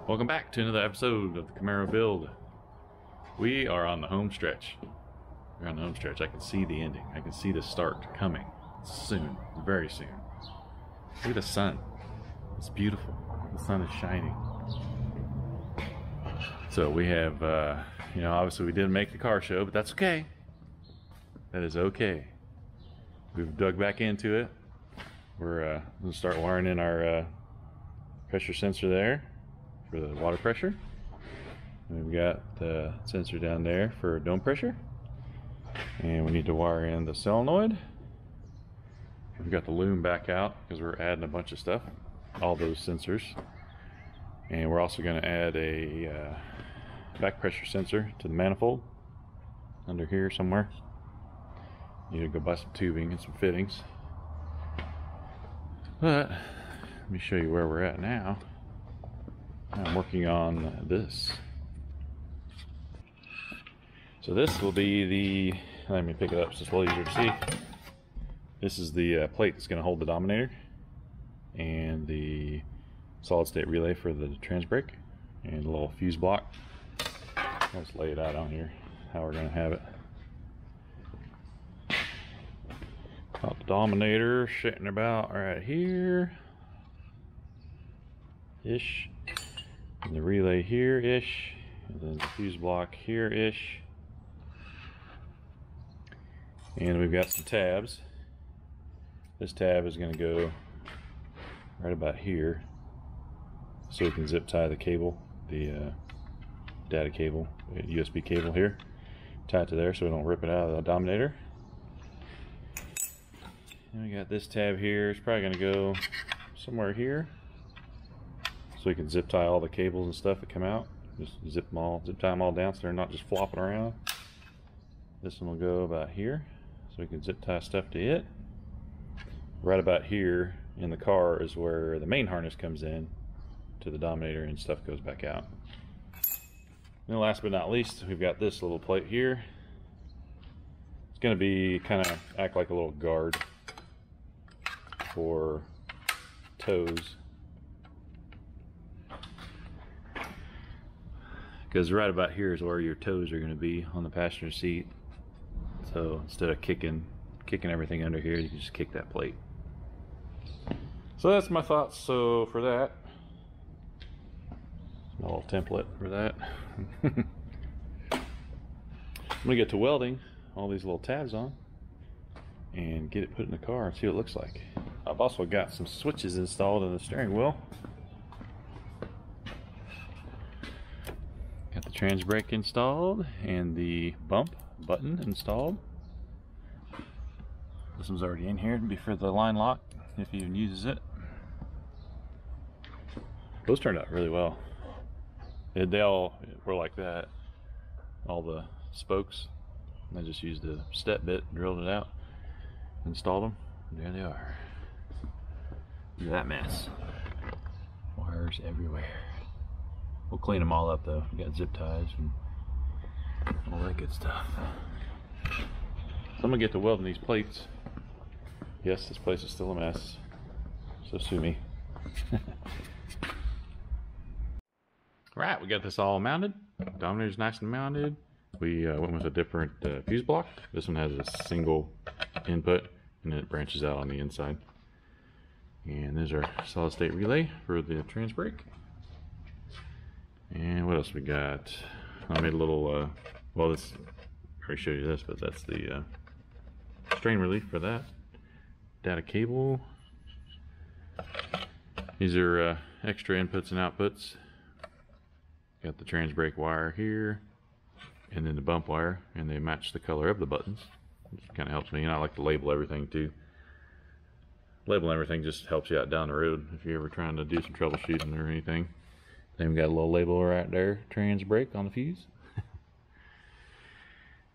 Welcome back to another episode of the Camaro build. We are on the home stretch. We're on the home stretch. I can see the ending. I can see the start coming soon, very soon. Look at the sun. It's beautiful. The sun is shining. So we have, obviously we didn't make the car show, but that's okay. That is okay. We've dug back into it. We're going to start wiring in our pressure sensor there for the water pressure. And we've got the sensor down there for dome pressure. And we need to wire in the solenoid. We've got the loom back out because we're adding a bunch of stuff, all those sensors. And we're also going to add a back pressure sensor to the manifold under here somewhere. Need to go buy some tubing and some fittings. But let me show you where we're at now. I'm working on this. So this will be the, let me pick it up so it's a little easier to see. This is the plate that's going to hold the Dominator and the solid state relay for the trans brake and a little fuse block. Let's lay it out on here how we're going to have it. Got the Dominator sitting about right here ish, and the relay here ish, and then the fuse block here ish, and we've got some tabs. This tab is going to go right about here so we can zip tie the cable, the data cable, USB cable here, tie it to there so we don't rip it out of the Dominator. And we got this tab here. It's probably going to go somewhere here so we can zip tie all the cables and stuff that come out. Just zip tie them all down so they're not just flopping around. This one will go about here so we can zip tie stuff to it. Right about here in the car is where the main harness comes in to the Dominator and stuff goes back out. And last but not least, we've got this little plate here. It's going to be kind of act like a little guard for toes, because right about here is where your toes are going to be on the passenger seat. So instead of kicking everything under here, you can just kick that plate. So that's my thoughts. So for that, a little template for that. I'm gonna get to welding all these little tabs on and get it put in the car and see what it looks like. I've also got some switches installed in the steering wheel. Got the trans brake installed and the bump button installed. This one's already in here. It'll be for the line lock if he even uses it. Those turned out really well. They all were like that. All the spokes. I just used a step bit, drilled it out, installed them. There they are. Look at that mess. Wires everywhere. We'll clean them all up though. We got zip ties and all that good stuff. So I'm gonna get to welding these plates. Yes, this place is still a mess. So sue me. Right, we got this all mounted. Dominator's nice and mounted. We went with a different fuse block. This one has a single input and then it branches out on the inside. And there's our solid state relay for the trans brake. And what else we got? I made a little, well, this, I already showed you this, but that's the strain relief for that. Data cable. These are extra inputs and outputs. Got the trans brake wire here, and then the bump wire, and they match the color of the buttons, which kind of helps me. And I like to label everything too. Labeling everything just helps you out down the road if you're ever trying to do some troubleshooting or anything. Then we got a little label right there, trans brake on the fuse.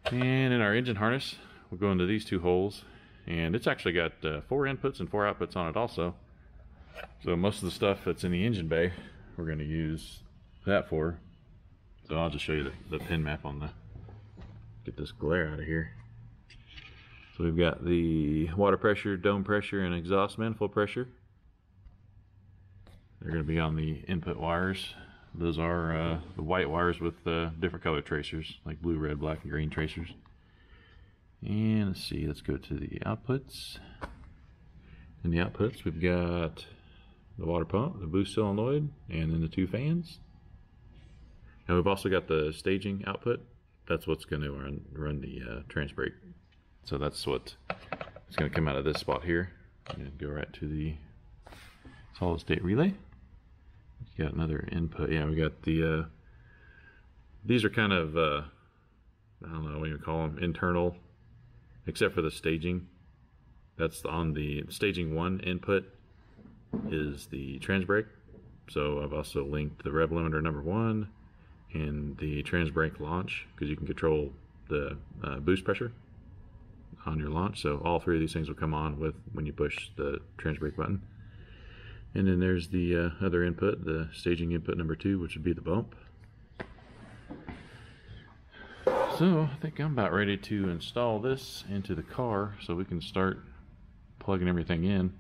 And in our engine harness, we'll go into these two holes, and it's actually got 4 inputs and 4 outputs on it also. So most of the stuff that's in the engine bay, we're going to use that for. So I'll just show you the pin map on the, get this glare out of here. So we've got the water pressure, dome pressure, and exhaust manifold pressure. They're going to be on the input wires. Those are the white wires with different color tracers, like blue, red, black, and green tracers. And let's see, let's go to the outputs. In the outputs, we've got the water pump, the boost solenoid, and then the 2 fans. And we've also got the staging output. That's what's going to run the trans brake. So that's what it's going to come out of this spot here and go right to the solid state relay. You got another input. Yeah, we got the these are kind of I don't know what you call them, internal, except for the staging. That's on the staging 1 input is the trans brake. So I've also linked the rev limiter number 1 and the trans brake launch, because you can control the boost pressure on your launch. So all 3 of these things will come on with when you push the trans brake button. And then there's the other input, the staging input number 2, which would be the bump. So I think I'm about ready to install this into the car so we can start plugging everything in.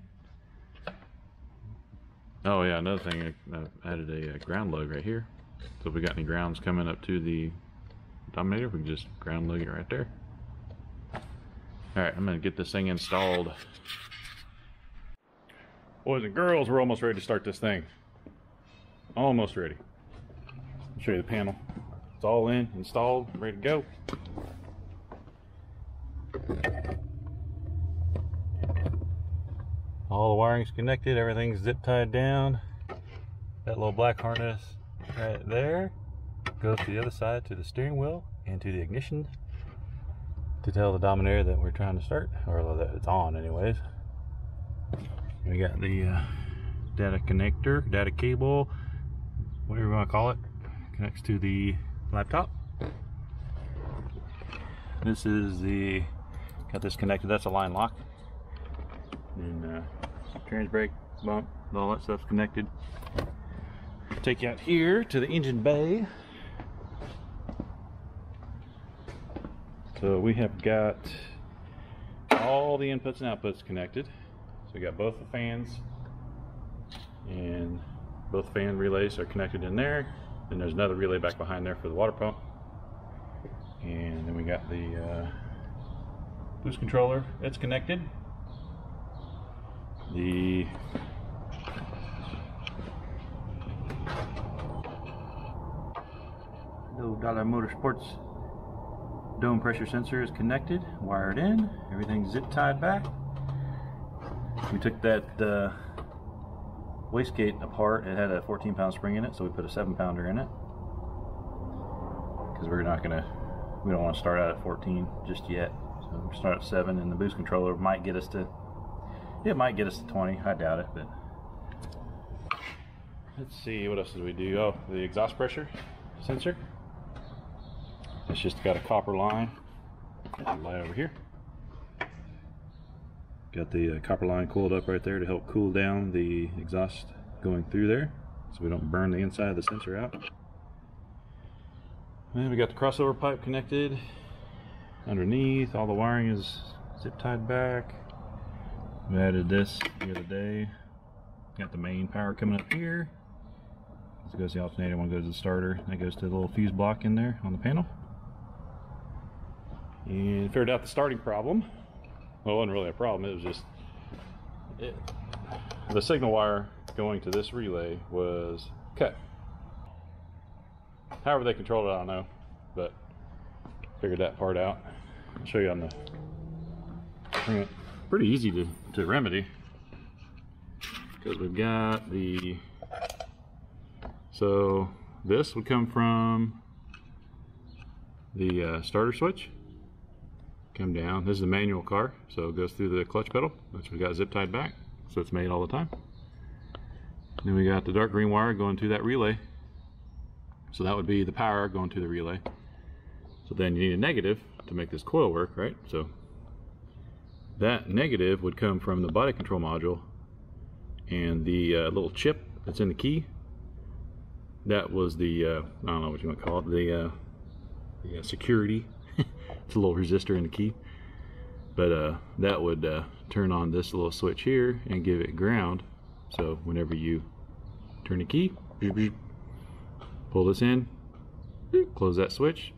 Oh yeah, another thing, I've added a ground lug right here. So if we got any grounds coming up to the Dominator, we can just ground lug it right there. Alright, I'm going to get this thing installed. Boys and girls, we're almost ready to start this thing. Almost ready. I'll show you the panel. It's all in, installed, ready to go. All the wiring's connected, everything's zip tied down. That little black harness right there goes to the other side, to the steering wheel and to the ignition, to tell the Dominator that we're trying to start, or that it's on anyways. We got the data connector, data cable, whatever you want to call it, connects to the laptop. This is the, got this connected, that's a line lock. And trans brake, bump, all that stuff's connected. Take you out here to the engine bay. So we have got all the inputs and outputs connected. So we got both the fans, and both fan relays are connected in there. Then there's another relay back behind there for the water pump. And then we got the boost controller, it's connected. The $1 Motorsports dome pressure sensor is connected, wired in, everything's zip tied back. We took that wastegate apart. It had a 14-pound spring in it, so we put a 7-pounder in it, because we don't want to start out at 14 just yet. So we'll start at 7, and the boost controller might get us to, it might get us to 20. I doubt it, but let's see, what else did we do? Oh, the exhaust pressure sensor. It's just got a copper line. Light over here. Got the copper line coiled up right there to help cool down the exhaust going through there, so we don't burn the inside of the sensor out. And we got the crossover pipe connected underneath. All the wiring is zip tied back. We added this the other day. Got the main power coming up here. This goes to the alternator, one goes to the starter. That goes to the little fuse block in there on the panel. And figured out the starting problem. Well, it wasn't really a problem, it was just the signal wire going to this relay was cut. However they controlled it, I don't know, but figured that part out. I'll show you on the pretty easy to remedy, because we've got the, so this would come from the starter switch. Come down. This is a manual car, so it goes through the clutch pedal, which we got zip tied back, so it's made all the time. Then we got the dark green wire going to that relay, so that would be the power going to the relay. So then you need a negative to make this coil work, right? So that negative would come from the body control module, and the little chip that's in the key, that was the I don't know what you want to call it, the security. It's a little resistor in the key, but that would turn on this little switch here and give it ground. So whenever you turn the key, beep, beep, Pull this in, close that switch,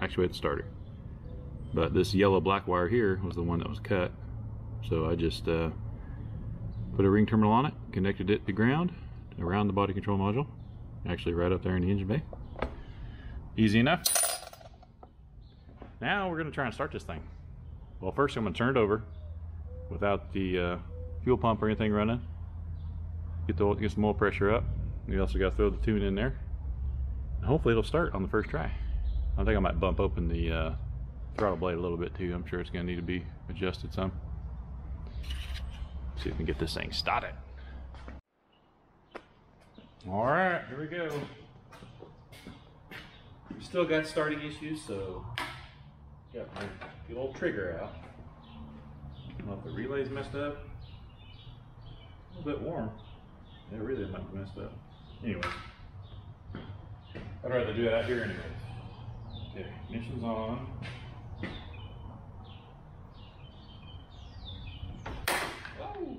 actuate the starter. But this yellow black wire here was the one that was cut, so I just put a ring terminal on it, connected it to ground around the body control module, actually right up there in the engine bay. Easy enough. Now we're going to try and start this thing. Well, first I'm going to turn it over without the fuel pump or anything running. Get some oil pressure up. You also got to throw the tune in there. And hopefully it'll start on the first try. I think I might bump open the throttle blade a little bit too. I'm sure it's going to need to be adjusted some. See if we can get this thing started. All right, here we go. We still got starting issues, so got my good old trigger out. I don't know if the relay's messed up. A little bit warm. Yeah, really might be messed up. Anyway, I'd rather do it out here anyways. Okay, ignition's on. Whoa!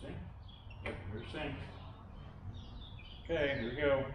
Sync. Yep, here's sync. Okay, here we go.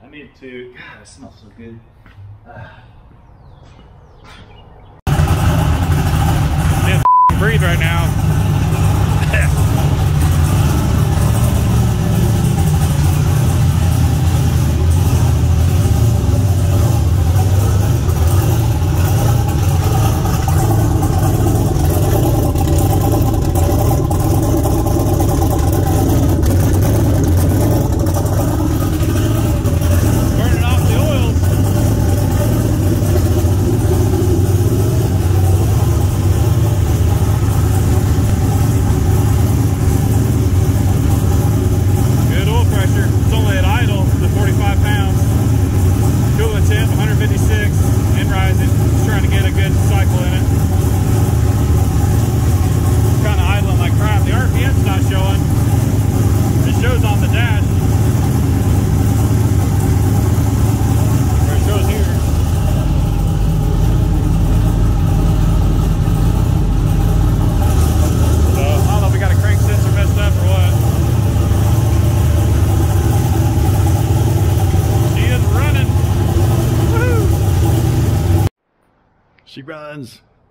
I need to. God, it smells so good. Can't breathe right now.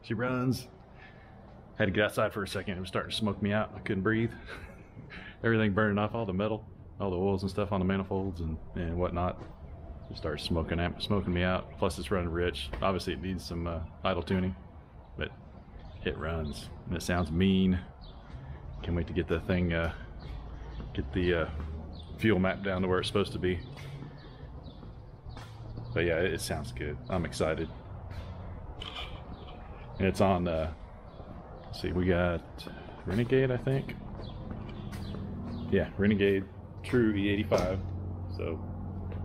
She runs. Had to get outside for a second. It was starting to smoke me out. I couldn't breathe. Everything burning off, all the metal, all the oils and stuff on the manifolds and whatnot. It started smoking me out. Plus it's running rich. Obviously it needs some idle tuning, but it runs and it sounds mean. Can't wait to get the thing, get the fuel map down to where it's supposed to be. But yeah, it sounds good. I'm excited. And it's on, let's see, we got Renegade, I think. Yeah, Renegade True E85. So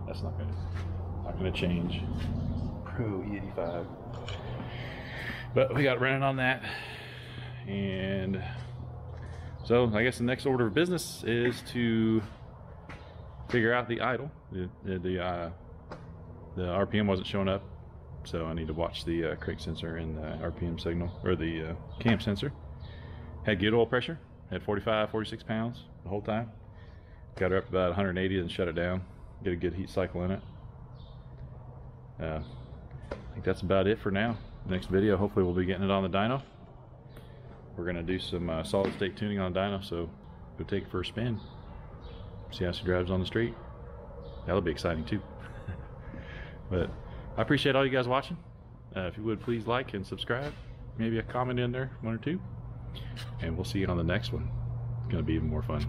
that's not gonna change. Pro E85. But we got running on that. And so I guess the next order of business is to figure out the idle. The RPM wasn't showing up. So I need to watch the crank sensor and the RPM signal, or the cam sensor. Had good oil pressure, had 45, 46 pounds the whole time. Got her up to about 180 and shut it down. Get a good heat cycle in it. I think that's about it for now. Next video, hopefully we'll be getting it on the dyno. We're gonna do some solid state tuning on the dyno, so go take it for a spin. See how she drives on the street. That'll be exciting too. But I appreciate all you guys watching. If you would, please like and subscribe. Maybe a comment in there, 1 or 2. And we'll see you on the next one. It's going to be even more fun.